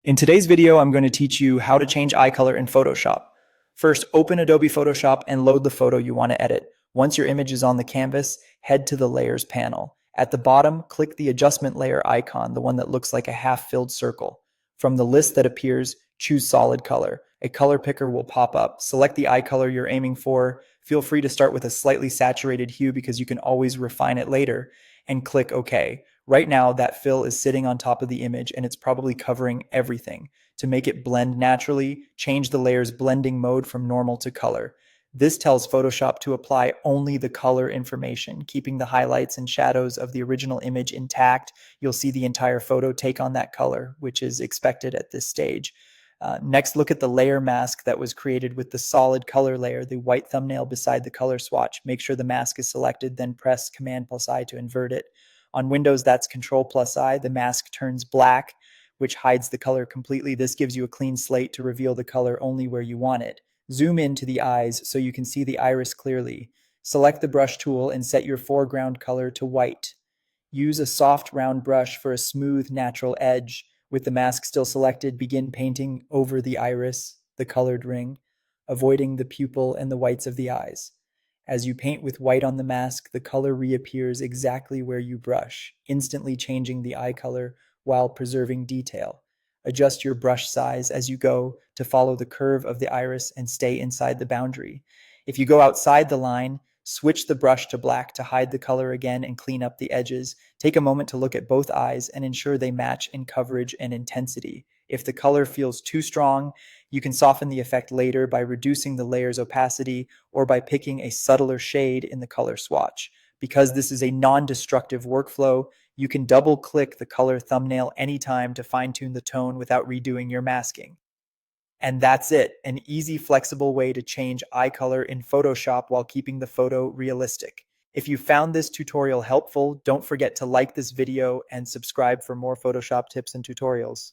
In today's video, I'm going to teach you how to change eye color in Photoshop. First, open Adobe Photoshop and load the photo you want to edit. Once your image is on the canvas, head to the Layers panel. At the bottom, click the Adjustment Layer icon, the one that looks like a half-filled circle. From the list that appears, choose Solid Color. A color picker will pop up. Select the eye color you're aiming for. Feel free to start with a slightly saturated hue because you can always refine it later, and click OK. Right now, that fill is sitting on top of the image and it's probably covering everything. To make it blend naturally, change the layer's blending mode from normal to color. This tells Photoshop to apply only the color information, keeping the highlights and shadows of the original image intact. You'll see the entire photo take on that color, which is expected at this stage. Next, look at the layer mask that was created with the solid color layer, the white thumbnail beside the color swatch. Make sure the mask is selected, then press Command+I to invert it. On Windows, that's Control+I. The mask turns black, which hides the color completely. This gives you a clean slate to reveal the color only where you want it. Zoom in to the eyes so you can see the iris clearly. Select the brush tool and set your foreground color to white. Use a soft round brush for a smooth, natural edge. With the mask still selected, begin painting over the iris, the colored ring, avoiding the pupil and the whites of the eyes. As you paint with white on the mask, the color reappears exactly where you brush, instantly changing the eye color while preserving detail. Adjust your brush size as you go to follow the curve of the iris and stay inside the boundary. If you go outside the line, switch the brush to black to hide the color again and clean up the edges. Take a moment to look at both eyes and ensure they match in coverage and intensity. If the color feels too strong, you can soften the effect later by reducing the layer's opacity or by picking a subtler shade in the color swatch. Because this is a non-destructive workflow, you can double-click the color thumbnail anytime to fine-tune the tone without redoing your masking. And that's it, an easy, flexible way to change eye color in Photoshop while keeping the photo realistic. If you found this tutorial helpful, don't forget to like this video and subscribe for more Photoshop tips and tutorials.